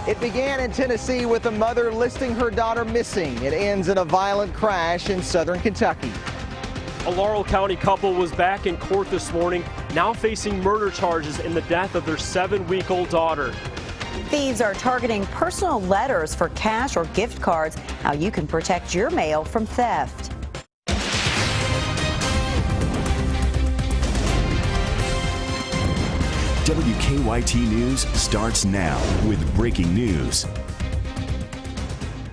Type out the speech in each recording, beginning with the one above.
It began in Tennessee with a mother listing her daughter missing. It ends in a violent crash in southern Kentucky. A Laurel County couple was back in court this morning, now facing murder charges in the death of their 7-week-old daughter. Thieves are targeting personal letters for cash or gift cards. How you can protect your mail from theft. WKYT News starts now with breaking news.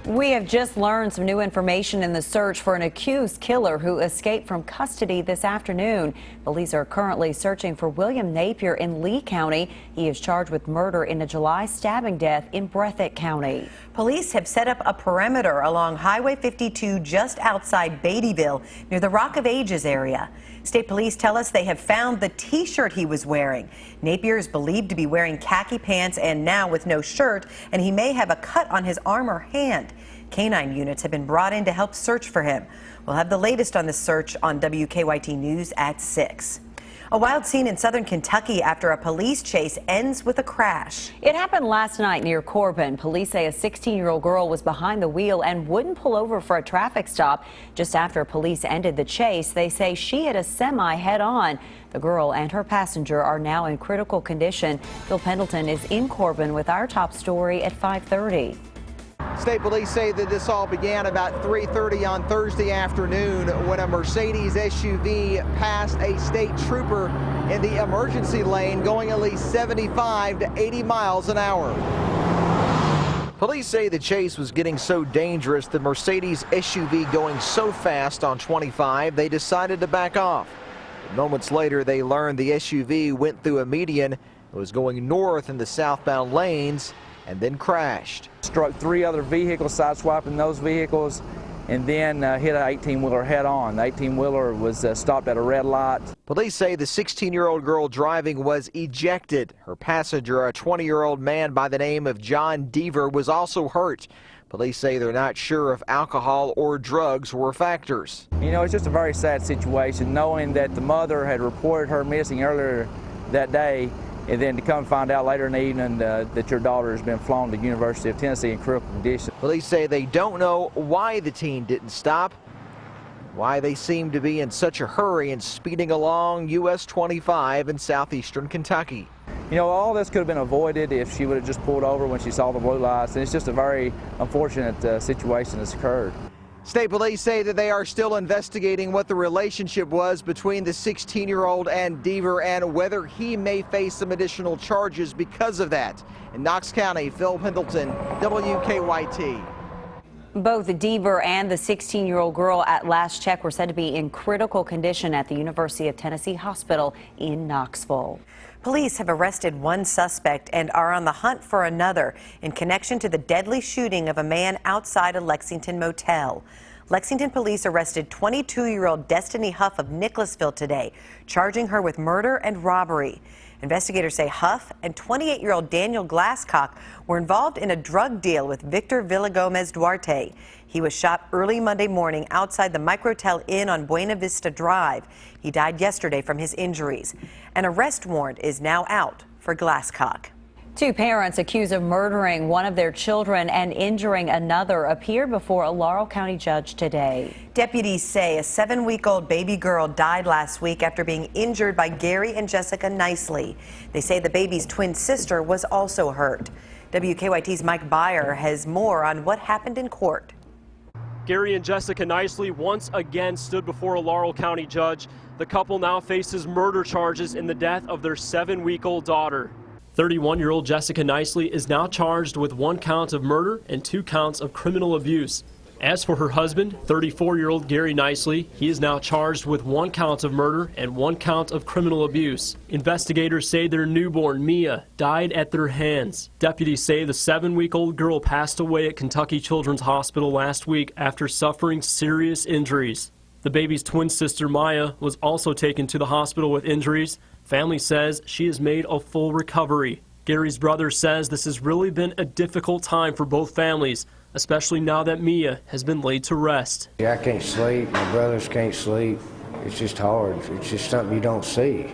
We have just learned some new information in the search for an accused killer who escaped from custody this afternoon. Police are currently searching for William Napier in Lee County. He is charged with murder in a July stabbing death in Breathitt County. Police have set up a perimeter along Highway 52 just outside Beattyville near the Rock of Ages area. State police tell us they have found the T-shirt he was wearing. Napier is believed to be wearing khaki pants and now with no shirt, and he may have a cut on his arm or hand. Canine units have been brought in to help search for him. We'll have the latest on this search on WKYT News at 6. A wild scene in southern Kentucky after a police chase ends with a crash. It happened last night near Corbin. Police say a 16-year-old girl was behind the wheel and wouldn't pull over for a traffic stop. Just after police ended the chase, they say she hit a semi head-on. The girl and her passenger are now in critical condition. Phil Pendleton is in Corbin with our top story at 5:30. State police say that this all began about 3:30 on Thursday afternoon when a Mercedes SUV passed a state trooper in the emergency lane going at least 75 to 80 miles an hour. Police say the chase was getting so dangerous, the Mercedes SUV going so fast on 25, they decided to back off. Moments later, they learned the SUV went through a median. It was going north in the southbound lanes and then crashed. Struck 3 other vehicles, sideswiping those vehicles, and then hit an 18-wheeler head-on. The 18-wheeler was stopped at a red light. Police say the 16-year-old girl driving was ejected. Her passenger, a 20-year-old man by the name of John Deaver, was also hurt. Police say they're not sure if alcohol or drugs were factors. You know, it's just a very sad situation, knowing that the mother had reported her missing earlier that day, and then to come find out later in the evening that your daughter has been flown to the University of Tennessee in critical condition. Police say they don't know why the teen didn't stop, why they seemed to be in such a hurry and speeding along US 25 in southeastern Kentucky. You know, all this could have been avoided if she would have just pulled over when she saw the blue lights, and it's just a very unfortunate situation that's occurred. State police say that they are still investigating what the relationship was between the 16-year-old and Deaver and whether he may face some additional charges because of that. In Knox County, Phil Pendleton, WKYT. Both Deaver and the 16-year-old girl at last check were said to be in critical condition at the University of Tennessee Hospital in Knoxville. Police have arrested one suspect and are on the hunt for another in connection to the deadly shooting of a man outside a Lexington motel. Lexington police arrested 22-year-old Destiny Huff of Nicholasville today, charging her with murder and robbery. Investigators say Huff and 28-year-old Daniel Glasscock were involved in a drug deal with Victor Villagomez Duarte. He was shot early Monday morning outside the Microtel Inn on Buena Vista Drive. He died yesterday from his injuries. An arrest warrant is now out for Glasscock. 2 parents accused of murdering one of their children and injuring another appeared before a Laurel County judge today. Deputies say a 7-week-old baby girl died last week after being injured by Gary and Jessica Nicely. They say the baby's twin sister was also hurt. WKYT's Mike Byer has more on what happened in court. Gary and Jessica Nicely once again stood before a Laurel County judge. The couple now faces murder charges in the death of their 7-week-old daughter. 31-year-old Jessica Nicely is now charged with 1 count of murder and 2 counts of criminal abuse. As for her husband, 34-year-old Gary Nicely, he is now charged with 1 count of murder and 1 count of criminal abuse. Investigators say their newborn, Mia, died at their hands. Deputies say the 7-week-old girl passed away at Kentucky Children's Hospital last week after suffering serious injuries. The baby's twin sister, Maya, was also taken to the hospital with injuries. Family says she has made a full recovery. Gary's brother says this has really been a difficult time for both families, especially now that Mia has been laid to rest. I can't sleep, my brothers can't sleep. It's just hard. It's just something you don't see,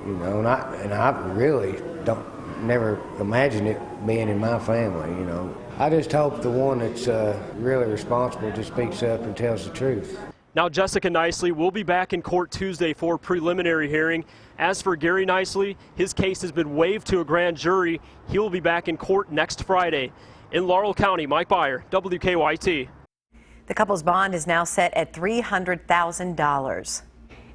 you know, and I really don't never imagined it being in my family, you know. I just hope the one that's really responsible just speaks up and tells the truth. Now, Jessica Nicely will be back in court Tuesday for a preliminary hearing. As for Gary Nicely, his case has been waived to a grand jury. He will be back in court next Friday. In Laurel County, Mike Byer, WKYT. The couple's bond is now set at $300,000.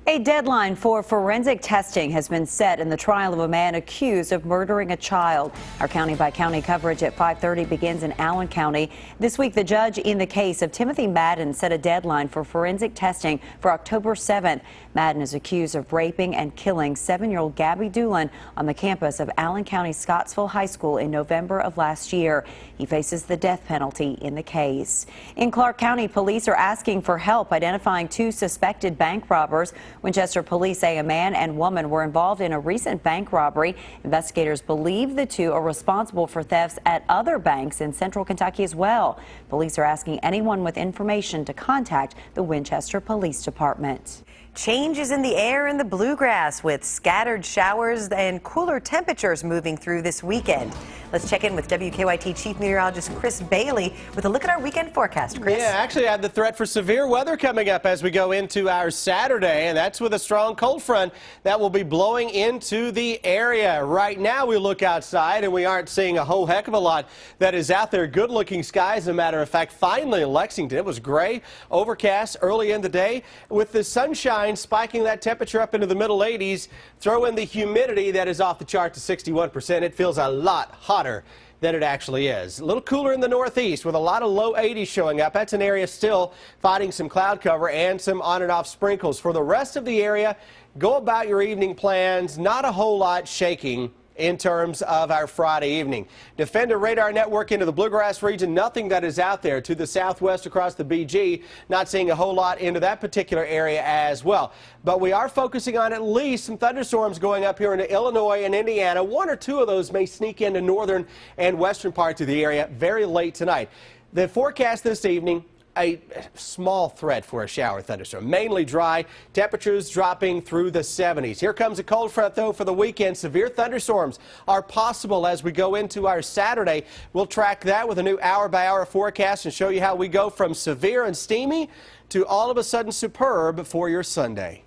A deadline for forensic testing has been set in the trial of a man accused of murdering a child. Our county-by-county coverage at 5:30 begins in Allen County. This week, the judge in the case of Timothy Madden set a deadline for forensic testing for October 7th. Madden is accused of raping and killing 7-year-old Gabby Doolin on the campus of Allen County Scottsville High School in November of last year. He faces the death penalty in the case. In Clark County, police are asking for help identifying 2 suspected bank robbers. Winchester police say a man and woman were involved in a recent bank robbery. Investigators believe the 2 are responsible for thefts at other banks in central Kentucky as well. Police are asking anyone with information to contact the Winchester Police Department. Changes in the air in the bluegrass with scattered showers and cooler temperatures moving through this weekend. Let's check in with WKYT Chief Meteorologist Chris Bailey with a look at our weekend forecast. Chris? Yeah, actually I have the threat for severe weather coming up as we go into our Saturday, and that's with a strong cold front that will be blowing into the area. Right now we look outside and we aren't seeing a whole heck of a lot that is out there. Good looking skies, as a matter of fact. Finally in Lexington, it was gray, overcast early in the day with the sunshine spiking that temperature up into the middle 80s. Throw in the humidity that is off the chart to 61%. It feels a lot hotter than it actually is. A little cooler in the northeast with a lot of low 80s showing up. That's an area still fighting some cloud cover and some on and off sprinkles. For the rest of the area, go about your evening plans. Not a whole lot shaking in terms of our Friday evening. Defender radar network into the bluegrass region, nothing that is out there. To the southwest across the BG, not seeing a whole lot into that particular area as well. But we are focusing on at least some thunderstorms going up here into Illinois and Indiana. 1 or 2 of those may sneak into northern and western parts of the area very late tonight. The forecast this evening, a small threat for a shower thunderstorm. Mainly dry, temperatures dropping through the 70s. Here comes a cold front, though, for the weekend. Severe thunderstorms are possible as we go into our Saturday. We'll track that with a new hour-by-hour forecast and show you how we go from severe and steamy to all of a sudden superb for your Sunday.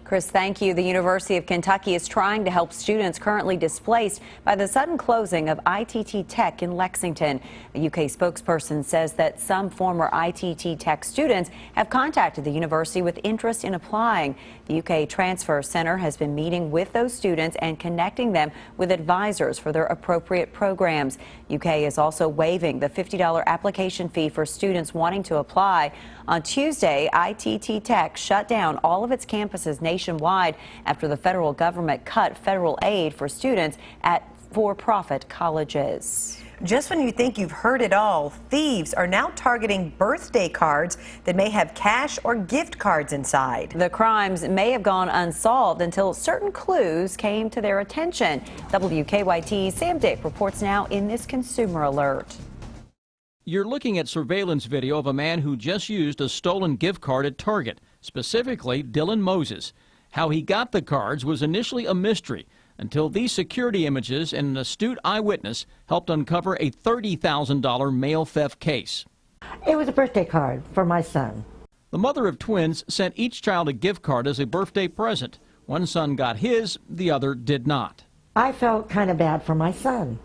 Chris, thank you. The University of Kentucky is trying to help students currently displaced by the sudden closing of ITT Tech in Lexington. A UK spokesperson says that some former ITT Tech students have contacted the university with interest in applying. The UK Transfer Center has been meeting with those students and connecting them with advisors for their appropriate programs. UK is also waiving the $50 application fee for students wanting to apply. On Tuesday, ITT Tech shut down all of its campuses nationwide after the federal government cut federal aid for students at for-profit colleges. Just when you think you've heard it all, thieves are now targeting birthday cards that may have cash or gift cards inside. The crimes may have gone unsolved until certain clues came to their attention. WKYT's Sam Dick reports now in this Consumer Alert. You're looking at surveillance video of a man who just used a stolen gift card at Target, specifically Dylan Moses. How he got the cards was initially a mystery until these security images and an astute eyewitness helped uncover a $30,000 mail theft case. It was a birthday card for my son. The mother of twins sent each child a gift card as a birthday present. One son got his, the other did not. I felt kind of bad for my son.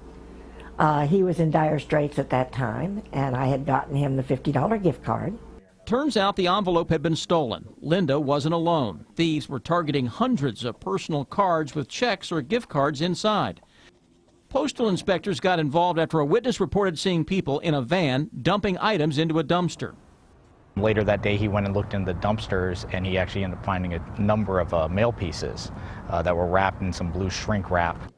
He was in dire straits at that time, and I had gotten him the $50 gift card. Turns out the envelope had been stolen. Linda wasn't alone. Thieves were targeting hundreds of personal cards with checks or gift cards inside. Postal inspectors got involved after a witness reported seeing people in a van dumping items into a dumpster. Later that day, he went and looked in the dumpsters, and he actually ended up finding a number of mail pieces that were wrapped in some blue shrink wrap.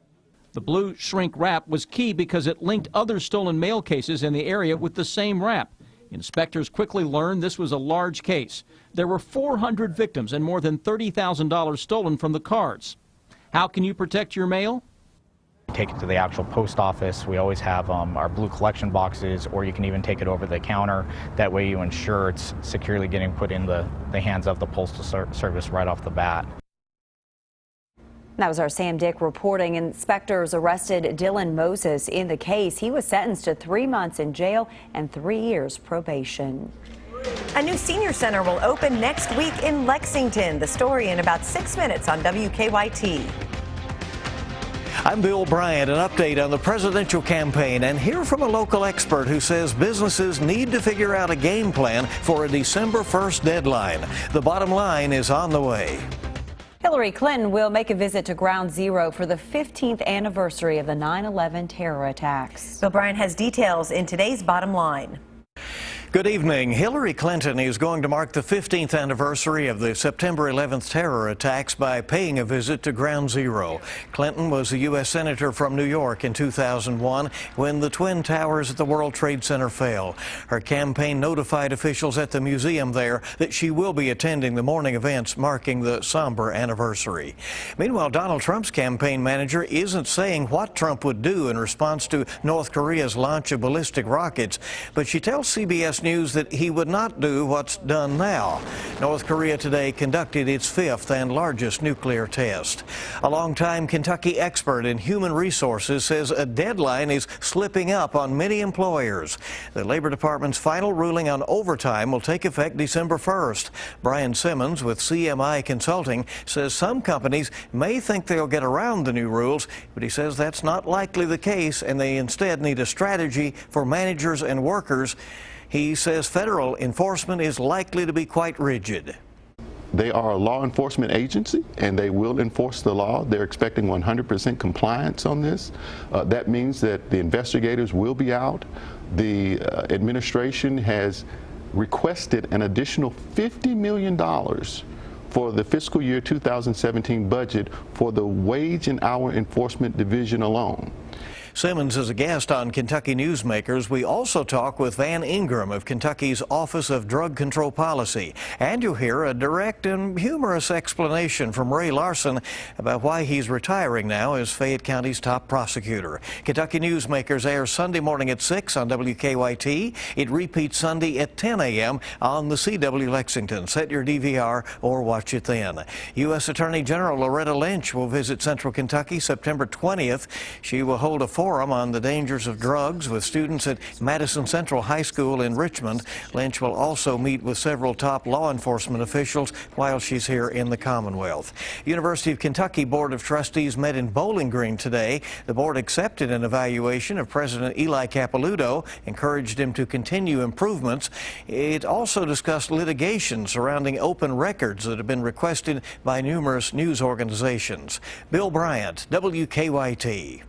The blue shrink wrap was key because it linked other stolen mail cases in the area with the same wrap. Inspectors quickly learned this was a large case. There were 400 victims and more than $30,000 stolen from the cards. How can you protect your mail? Take it to the actual post office. We always have our blue collection boxes, or you can even take it over the counter. That way you ensure it's securely getting put in the hands of the Postal Service right off the bat. That was our Sam Dick reporting. Inspectors arrested Dylan Moses in the case. He was sentenced to 3 months in jail and 3 years probation. A new senior center will open next week in Lexington. The story in about 6 minutes on WKYT. I'm Bill Bryant. An update on the presidential campaign, and hear from a local expert who says businesses need to figure out a game plan for a December 1st deadline. The bottom line is on the way. Hillary Clinton will make a visit to Ground Zero for the 15th anniversary of the 9/11 terror attacks. Bill Bryant has details in today's Bottom Line. Good evening. Hillary Clinton is going to mark the 15th anniversary of the September 11th terror attacks by paying a visit to Ground Zero. Clinton was a U.S. Senator from New York in 2001 when the Twin Towers at the World Trade Center fell. Her campaign notified officials at the museum there that she will be attending the morning events marking the somber anniversary. Meanwhile, Donald Trump's campaign manager isn't saying what Trump would do in response to North Korea's launch of ballistic rockets, but she tells CBS News that he would not do what's done now. North Korea today conducted its 5th and largest nuclear test. A longtime Kentucky expert in human resources says a deadline is slipping up on many employers. The Labor Department's final ruling on overtime will take effect December 1st. Brian Simmons with CMI Consulting says some companies may think they'll get around the new rules, but he says that's not likely the case, and they instead need a strategy for managers and workers. He says federal enforcement is likely to be quite rigid. They are a law enforcement agency, and they will enforce the law. They're expecting 100% compliance on this. That means that the investigators will be out. The administration has requested an additional $50 million for the fiscal year 2017 budget for the Wage and Hour Enforcement Division alone. Simmons is a guest on Kentucky Newsmakers. We also talk with Van Ingram of Kentucky's Office of Drug Control Policy. And you'll hear a direct and humorous explanation from Ray Larson about why he's retiring now as Fayette County's top prosecutor. Kentucky Newsmakers airs Sunday morning at 6 on WKYT. It repeats Sunday at 10 a.m. on the CW Lexington. Set your DVR or watch it then. U.S. Attorney General Loretta Lynch will visit Central Kentucky September 20th. She will hold a forum on the dangers of drugs with students at Madison Central High School in Richmond. Lynch will also meet with several top law enforcement officials while she's here in the Commonwealth. University of Kentucky Board of Trustees met in Bowling Green today. The board accepted an evaluation of President Eli Capilouto, encouraged him to continue improvements. It also discussed litigation surrounding open records that have been requested by numerous news organizations. Bill Bryant, WKYT.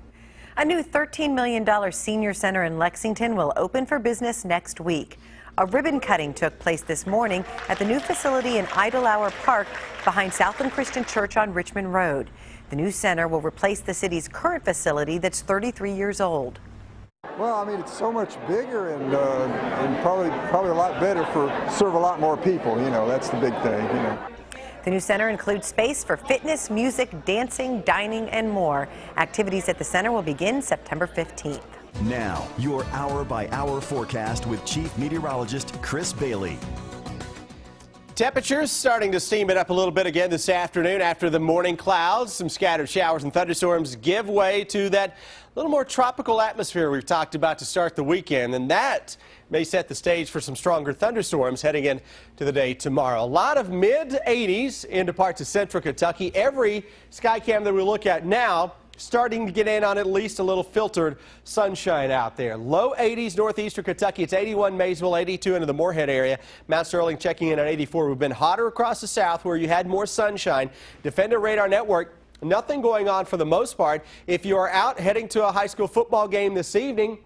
A new $13 million senior center in Lexington will open for business next week. A ribbon cutting took place this morning at the new facility in Idlehour Park behind Southland Christian Church on Richmond Road. The new center will replace the city's current facility that's 33 years old. Well, I mean, it's so much bigger and probably a lot better serve a lot more people. You know, that's the big thing. You know. The new center includes space for fitness, music, dancing, dining, and more. Activities at the center will begin September 15th. Now, your hour-by-hour forecast with Chief Meteorologist Chris Bailey. Temperatures starting to steam it up a little bit again this afternoon after the morning clouds. Some scattered showers and thunderstorms give way to that little more tropical atmosphere we've talked about to start the weekend, and that may set the stage for some stronger thunderstorms heading into the day tomorrow. A lot of mid-80s into parts of central Kentucky. Every sky cam that we look at now starting to get in on at least a little filtered sunshine out there. Low 80s northeastern Kentucky. It's 81 Maysville, 82 into the Moorhead area. Mount Sterling checking in on 84. We've been hotter across the south where you had more sunshine. Defender Radar Network, nothing going on for the most part. If you are out heading to a high school football game this evening,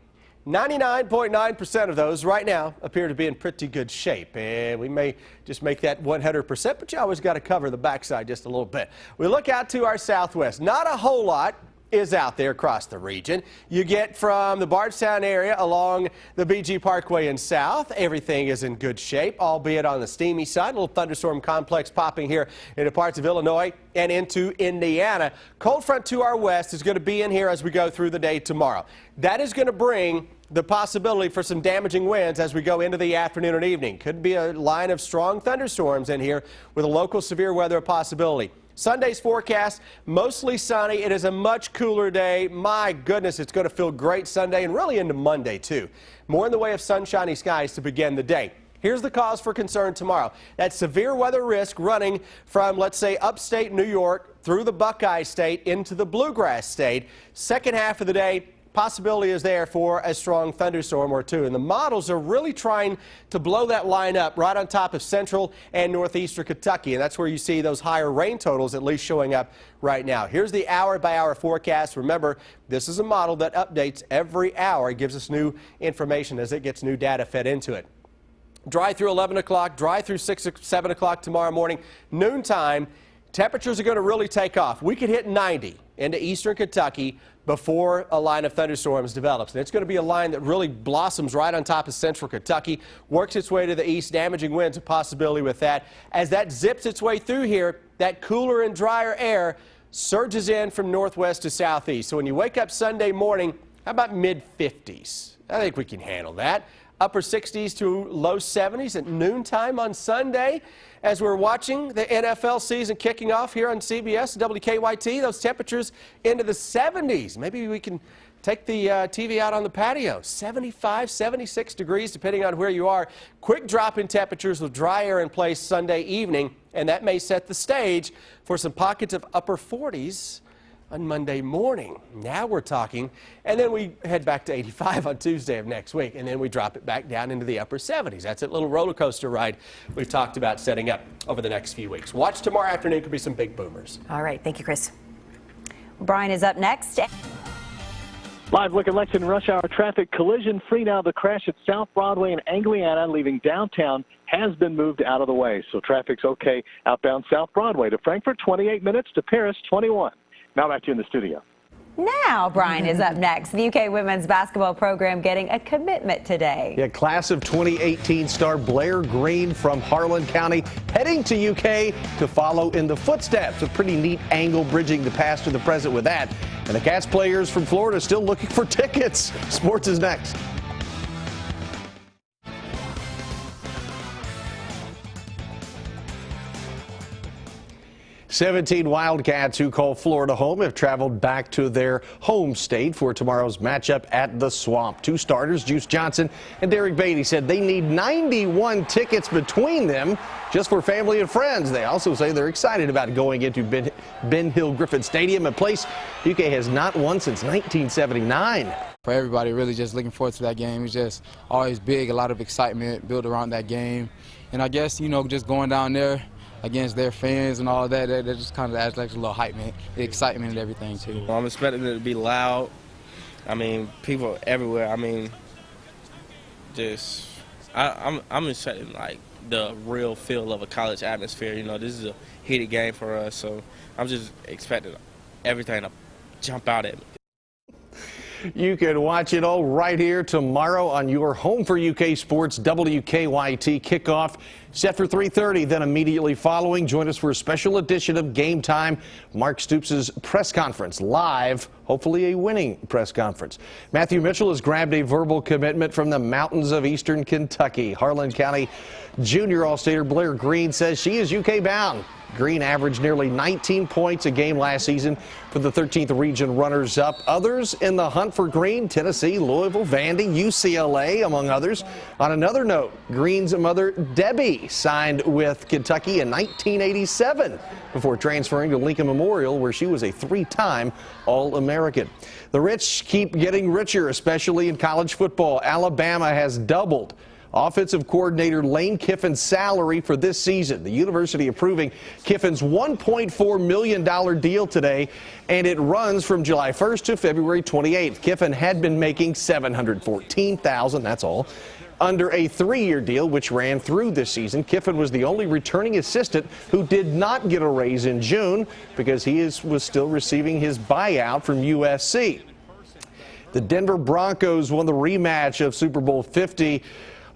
99.9% of those right now appear to be in pretty good shape. And we may just make that 100%, but you always got to cover the backside just a little bit. We look out to our southwest. Not a whole lot is out there across the region. You get from the Bardstown area along the BG Parkway and south. Everything is in good shape, albeit on the steamy side. A little thunderstorm complex popping here into parts of Illinois and into Indiana. Cold front to our west is going to be in here as we go through the day tomorrow. That is going to bring the possibility for some damaging winds as we go into the afternoon and evening. Could be a line of strong thunderstorms in here with a local severe weather possibility. Sunday's forecast, mostly sunny. It is a much cooler day. My goodness, it's going to feel great Sunday and really into Monday, too. More in the way of sunshiny skies to begin the day. Here's the cause for concern tomorrow. That severe weather risk running from, let's say, upstate New York through the Buckeye State into the Bluegrass State. Second half of the day, possibility is there for a strong thunderstorm or two. And the models are really trying to blow that line up right on top of central and northeastern Kentucky. And that's where you see those higher rain totals at least showing up right now. Here's the hour-by-hour forecast. Remember, this is a model that updates every hour. It gives us new information as it gets new data fed into it. Dry through 11 o'clock, dry through 6 or 7 o'clock tomorrow morning. Noontime, temperatures are going to really take off. We could hit 90 into eastern Kentucky before a line of thunderstorms develops. And it's going to be a line that really blossoms right on top of central Kentucky, works its way to the east, damaging winds a possibility with that. As that zips its way through here, that cooler and drier air surges in from northwest to southeast. So when you wake up Sunday morning, how about mid-50s? I think we can handle that. Upper 60s to low 70s at noontime on Sunday. As we're watching the NFL season kicking off here on CBS and WKYT, those temperatures into the 70s. Maybe we can take the TV out on the patio. 75, 76 degrees, depending on where you are. Quick drop in temperatures with dry air in place Sunday evening, and that may set the stage for some pockets of upper 40s on Monday morning. Now we're talking, and then we head back to 85 on Tuesday of next week, and then we drop it back down into the upper 70s. That's a little roller coaster ride we've talked about setting up over the next few weeks. Watch tomorrow afternoon. Could be some big boomers. All right. Thank you, Chris. Brian is up next. Live look at Lexington rush hour traffic. Collision free now. The crash at South Broadway and Angliana leaving downtown has been moved out of the way. So traffic's okay outbound South Broadway to Frankfort, 28 minutes, to Paris, 21. Now back to you in the studio. Now Brian is up next. The UK women's basketball program getting a commitment today. Yeah, class of 2018 star Blair Green from Harlan County heading to UK to follow in the footsteps. A pretty neat angle bridging the past to the present with that. And the Cats players from Florida still looking for tickets. Sports is next. 17 Wildcats who call Florida home have traveled back to their home state for tomorrow's matchup at the Swamp. Two starters, Juice Johnson and Derek Beatty, said they need 91 tickets between them just for family and friends. They also say they're excited about going into Ben Hill Griffin Stadium, a place UK has not won since 1979. For everybody, really just looking forward to that game. It's just always big, a lot of excitement built around that game. And I guess, you know, just going down there against their fans and all that, that just kind of adds like a little hype, man. The excitement and everything, too. Well, I'm expecting it to be loud. I mean, people everywhere. I mean, just, I'm expecting, like, the real feel of a college atmosphere. You know, this is a heated game for us, so I'm just expecting everything to jump out at me. You can watch it all right here tomorrow on your home for UK sports, WKYT kickoff set for 3:30. Then immediately following, join us for a special edition of Game Time, Mark Stoops' press conference live, hopefully a winning press conference. Matthew Mitchell has grabbed a verbal commitment from the mountains of eastern Kentucky. Harlan County junior All-Stater Blair Green says she is UK bound. Green averaged nearly 19 points a game last season for the 13th region runners-up. Others in the hunt for Green, Tennessee, Louisville, Vandy, UCLA, among others. On another note, Green's mother, Debbie, signed with Kentucky in 1987 before transferring to Lincoln Memorial, where she was a three-time All-American. The rich keep getting richer, especially in college football. Alabama has doubled offensive coordinator Lane Kiffin's salary for this season. The university approving Kiffin's $1.4 million deal today, and it runs from July 1st to February 28th. Kiffin had been making $714,000, that's all, under a 3-year deal which ran through this season. Kiffin was the only returning assistant who did not get a raise in June because he was still receiving his buyout from USC. The Denver Broncos won the rematch of Super Bowl 50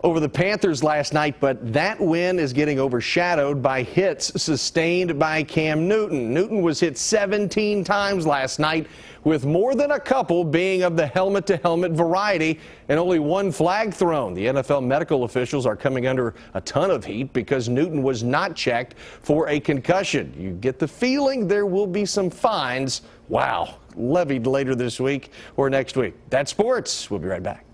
over the Panthers last night, but that win is getting overshadowed by hits sustained by Cam Newton. Newton was hit 17 times last night, with more than a couple being of the helmet-to-helmet variety and only one flag thrown. The NFL medical officials are coming under a ton of heat because Newton was not checked for a concussion. You get the feeling there will be some fines, levied later this week or next week. That's sports. We'll be right back.